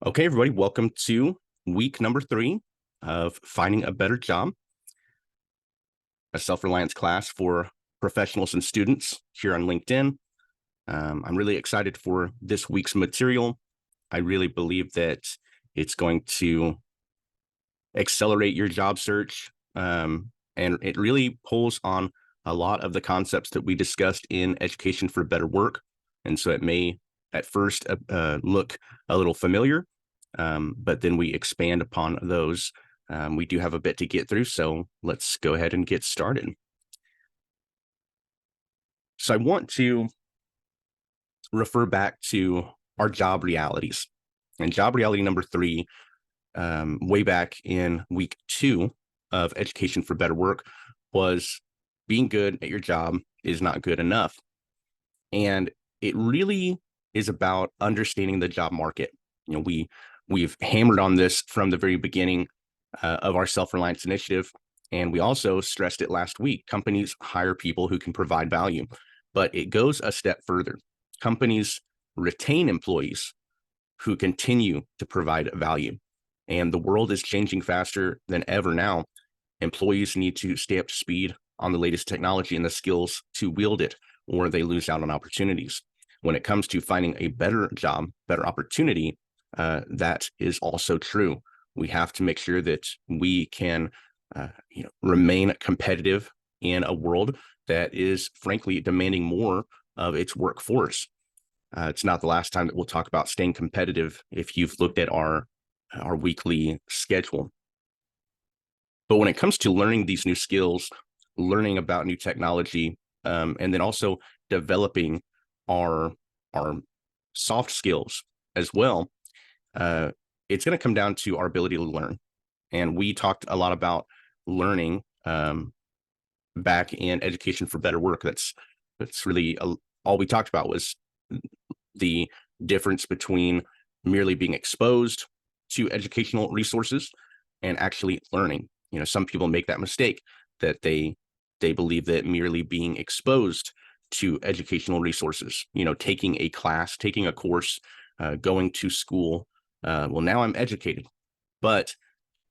Okay, everybody, welcome to week number 3 of Finding a Better Job, a self-reliance class for professionals and students here on LinkedIn. I'm really excited for this week's material. I really believe that it's going to accelerate your job search, and it really pulls on a lot of the concepts that we discussed in Education for Better Work. And so it may at first look a little familiar, but then we expand upon those. We do have a bit to get through, so let's go ahead and get started. So I want to refer back to our job realities. And job reality number 3, way back in week 2 of Education for Better Work, was being good at your job is not good enough. And it really is about understanding the job market. We've hammered on this from the very beginning of our self-reliance initiative, and we also stressed it last week. Companies hire people who can provide value, but it goes a step further. Companies retain employees who continue to provide value, and the world is changing faster than ever now. Employees need to stay up to speed on the latest technology and the skills to wield it, or they lose out on opportunities. When it comes to finding a better job, better opportunity, that is also true. We have to make sure that we can remain competitive in a world that is frankly demanding more of its workforce. It's not the last time that we'll talk about staying competitive if you've looked at our weekly schedule. But when it comes to learning these new skills, learning about new technology, and then also developing our soft skills as well, it's going to come down to our ability to learn. And we talked a lot about learning back in Education for Better Work. That's really all we talked about was the difference between merely being exposed to educational resources and actually learning. Some people make that mistake that they believe that merely being exposed to educational resources, taking a class, taking a course, going to school, well, now I'm educated. But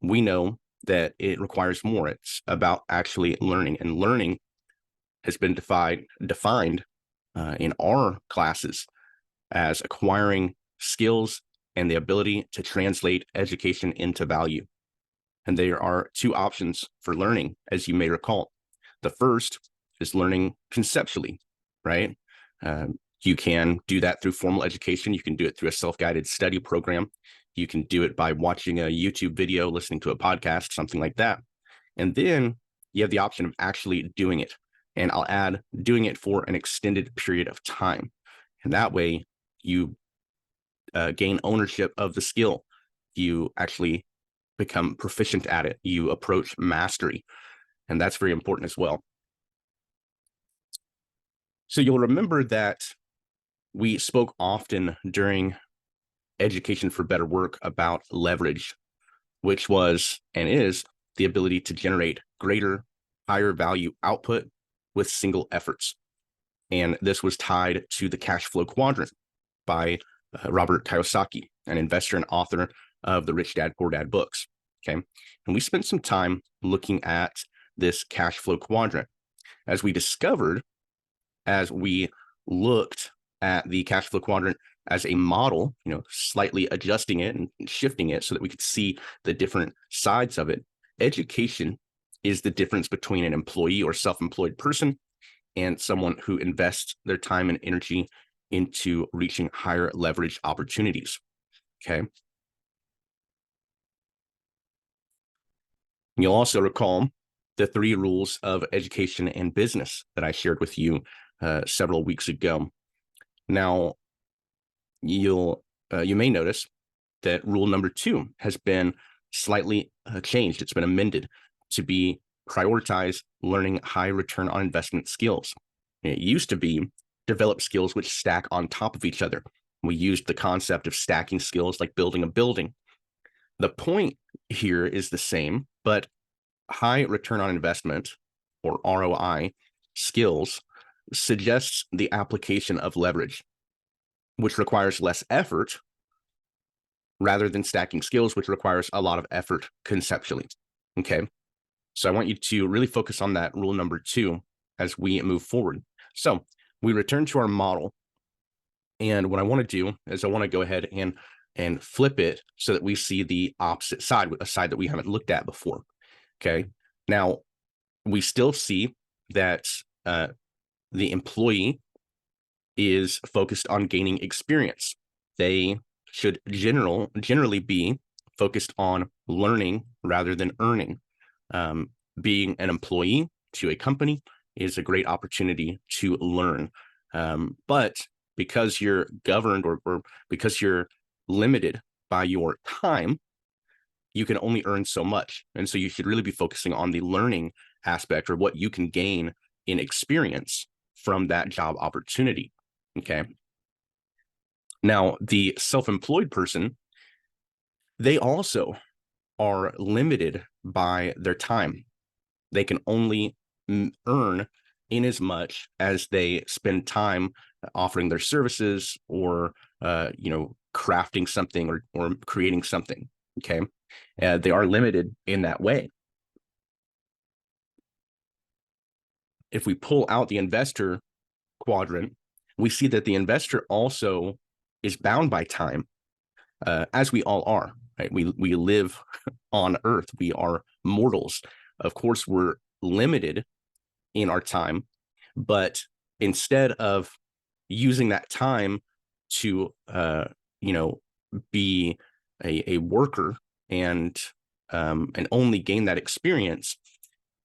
we know that it requires more. It's about actually learning, and learning has been defined in our classes as acquiring skills and the ability to translate education into value. And there are 2 options for learning, as you may recall. The first is learning conceptually, right? You can do that through formal education. You can do it through a self-guided study program. You can do it by watching a YouTube video, listening to a podcast, something like that. And then you have the option of actually doing it. And I'll add doing it for an extended period of time. And that way you gain ownership of the skill. You actually become proficient at it. You approach mastery. And that's very important as well. So you'll remember that we spoke often during Education for Better Work about leverage, which was and is the ability to generate greater, higher value output with single efforts. And this was tied to the cash flow quadrant by Robert Kiyosaki, an investor and author of the Rich Dad, Poor Dad books. Okay. And we spent some time looking at this cash flow quadrant. As we discovered, as we looked at the cash flow quadrant as a model, slightly adjusting it and shifting it so that we could see the different sides of it, education is the difference between an employee or self-employed person and someone who invests their time and energy into reaching higher leverage opportunities. Okay. You'll also recall the 3 rules of education and business that I shared with you several weeks ago. Now, you may notice that rule number 2 has been slightly changed. It's been amended to be prioritize learning high return on investment skills. It used to be develop skills which stack on top of each other. We used the concept of stacking skills like building a building. The point here is the same, but high return on investment, or ROI, skills suggests the application of leverage, which requires less effort, rather than stacking skills, which requires a lot of effort conceptually. Okay. So I want you to really focus on that rule number 2 as we move forward. So we return to our model. And what I want to do is I want to go ahead and flip it so that we see the opposite side, a side that we haven't looked at before. Okay. Now we still see that the employee is focused on gaining experience. They should generally be focused on learning rather than earning. Being an employee to a company is a great opportunity to learn. But because you're governed or because you're limited by your time, you can only earn so much. And so you should really be focusing on the learning aspect or what you can gain in experience from that job opportunity. Okay. Now, the self-employed person, they also are limited by their time. They can only earn in as much as they spend time offering their services or crafting something or creating something. Okay. They are limited in that way. If we pull out the investor quadrant, we see that the investor also is bound by time, as we all are. Right? We live on Earth. We are mortals. Of course, we're limited in our time, but instead of using that time to be a worker and only gain that experience,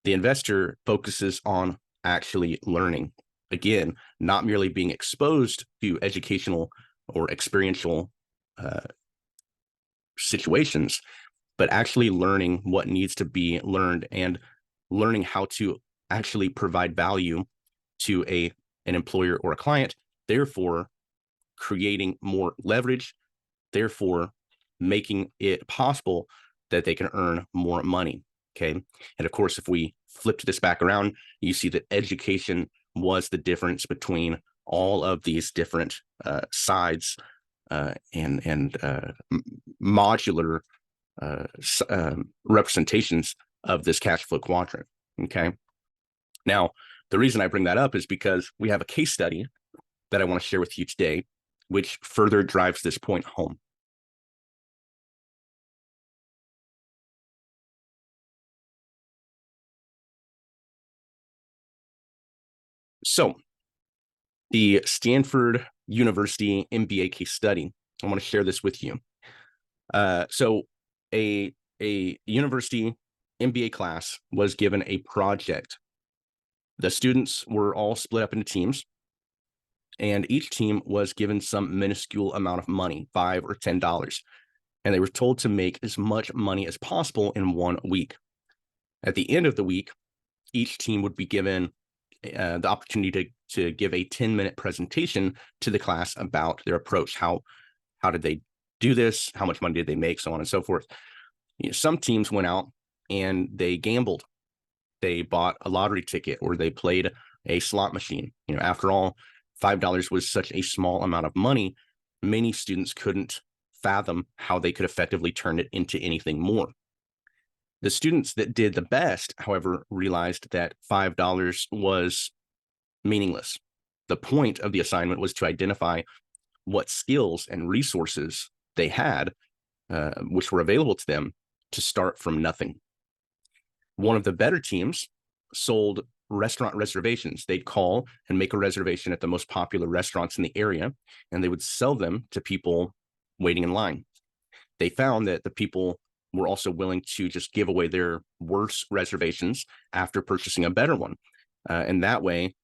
the investor focuses on actually learning. Again, not merely being exposed to educational or experiential situations, but actually learning what needs to be learned and learning how to actually provide value to an employer or a client, therefore creating more leverage, therefore making it possible that they can earn more money. Okay. And of course, if we flipped this back around, you see that education was the difference between all of these different sides and modular representations of this cash flow quadrant. Okay. Now, the reason I bring that up is because we have a case study that I want to share with you today, which further drives this point home. So, the Stanford University MBA case study, I want to share this with you. So, a university MBA class was given a project. The students were all split up into teams, and each team was given some minuscule amount of money, $5 or $10, and they were told to make as much money as possible in 1 week. At the end of the week, each team would be given the opportunity to give a 10-minute presentation to the class about their approach. How did they do this? How much money did they make? So on and so forth. Some teams went out and they gambled. They bought a lottery ticket or they played a slot machine. After all, $5 was such a small amount of money. Many students couldn't fathom how they could effectively turn it into anything more. The students that did the best, however, realized that $5 was meaningless. The point of the assignment was to identify what skills and resources they had, which were available to them, to start from nothing. One of the better teams sold restaurant reservations. They'd call and make a reservation at the most popular restaurants in the area, and they would sell them to people waiting in line. They found that the people were also willing to just give away their worst reservations after purchasing a better one. And that way,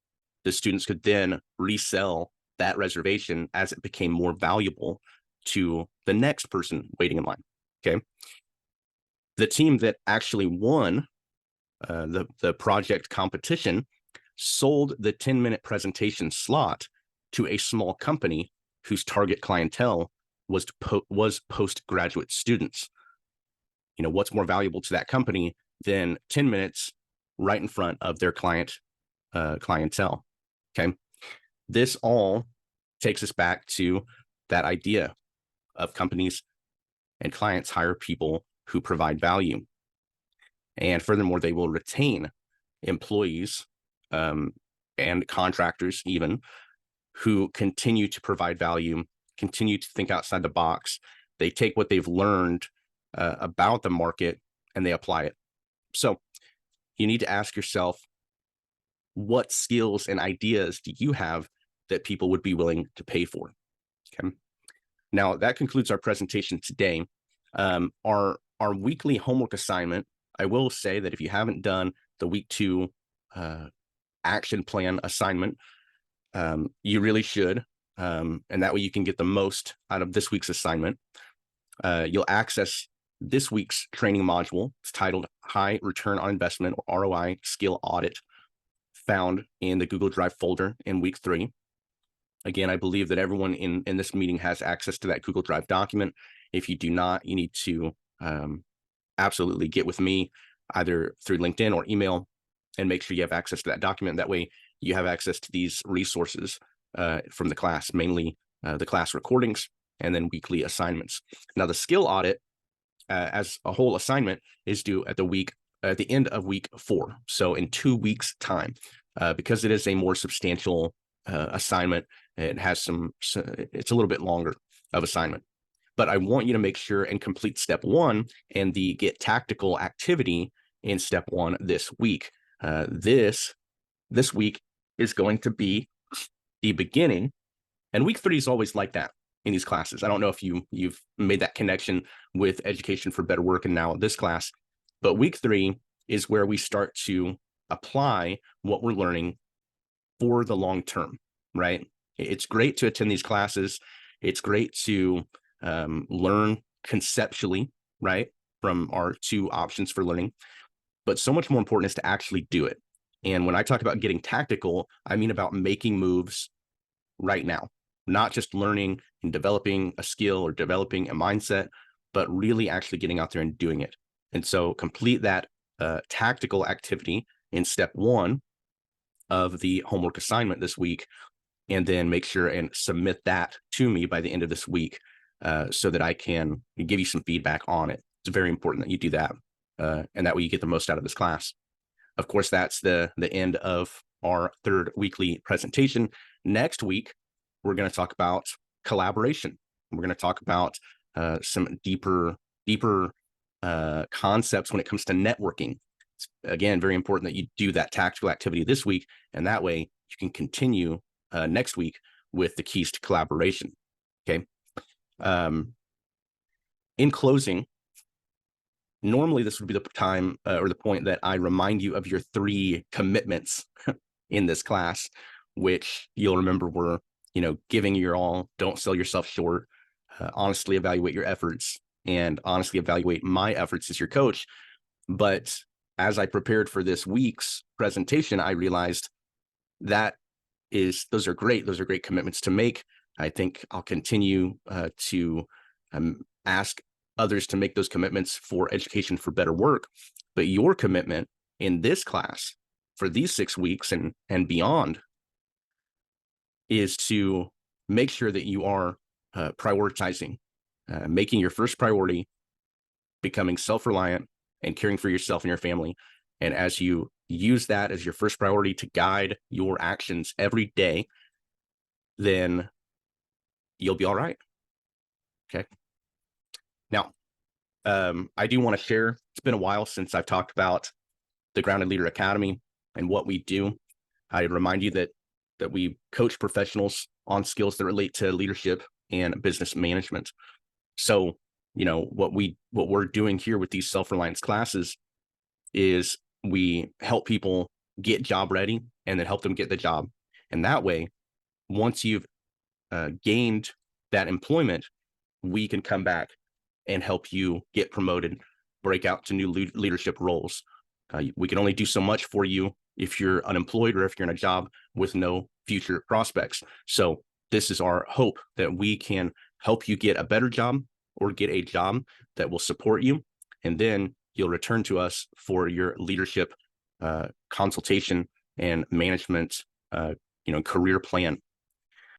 the students could then resell that reservation as it became more valuable to the next person waiting in line. Okay. The team that actually won the project competition sold the 10-minute presentation slot to a small company whose target clientele was postgraduate students. What's more valuable to that company than 10 minutes right in front of their clientele? Okay. This all takes us back to that idea of companies and clients hire people who provide value. And furthermore, they will retain employees and contractors even who continue to provide value, continue to think outside the box. They take what they've learned about the market and they apply it. So you need to ask yourself, what skills and ideas do you have that people would be willing to pay for? Okay. Now that concludes our presentation today. Our weekly homework assignment, I will say that if you haven't done the week 2 action plan assignment, you really should. And that way you can get the most out of this week's assignment. You'll access this week's training module. It's titled High Return on Investment, or ROI Skill Audit, found in the Google Drive folder in week 3. Again, I believe that everyone in this meeting has access to that Google Drive document. If you do not, you need to absolutely get with me either through LinkedIn or email and make sure you have access to that document. That way you have access to these resources from the class, mainly the class recordings and then weekly assignments. Now, the skill audit as a whole assignment is due at the end of week 4. So in 2 weeks time, because it is a more substantial assignment, it has it's a little bit longer of assignment. But I want you to make sure and complete step 1 and the get tactical activity in step 1 this week. This week is going to be the beginning, and week 3 is always like that in these classes. I don't know if you've made that connection with Education for Better Work and now this class, but week 3 is where we start to apply what we're learning for the long term, right? It's great to attend these classes. It's great to learn conceptually, right, from our 2 options for learning, but so much more important is to actually do it. And when I talk about getting tactical, I mean about making moves right now, not just learning and developing a skill or developing a mindset, but really actually getting out there and doing it. And so complete that tactical activity in step 1 of the homework assignment this week, and then make sure and submit that to me by the end of this week so that I can give you some feedback on it. It's very important that you do that, and that way you get the most out of this class. Of course, that's the end of our 3rd weekly presentation. Next week, we're going to talk about collaboration. We're going to talk about some deeper concepts when it comes to networking. It's, again, very important that you do that tactical activity this week, and that way you can continue next week with the keys to collaboration. Okay. In closing, normally this would be the time or the point that I remind you of your 3 commitments in this class, which you'll remember were, giving your all, don't sell yourself short, honestly evaluate your efforts, and honestly evaluate my efforts as your coach. But as I prepared for this week's presentation, I realized that those are great commitments to make. I think I'll continue to ask others to make those commitments for Education for Better Work. But your commitment in this class for these 6 weeks and beyond is to make sure that you are prioritizing, making your first priority becoming self-reliant and caring for yourself and your family. And as you use that as your first priority to guide your actions every day, then you'll be all right. Okay. Now, I do want to share, it's been a while since I've talked about the Grounded Leader Academy and what we do. I remind you that we coach professionals on skills that relate to leadership and business management. So, what we're doing here with these self-reliance classes is we help people get job ready and then help them get the job. And that way, once you've gained that employment, we can come back and help you get promoted, break out to new leadership roles. We can only do so much for you if you're unemployed or if you're in a job with no future prospects. So this is our hope, that we can help you get a better job or get a job that will support you. And then you'll return to us for your leadership consultation and management, career plan.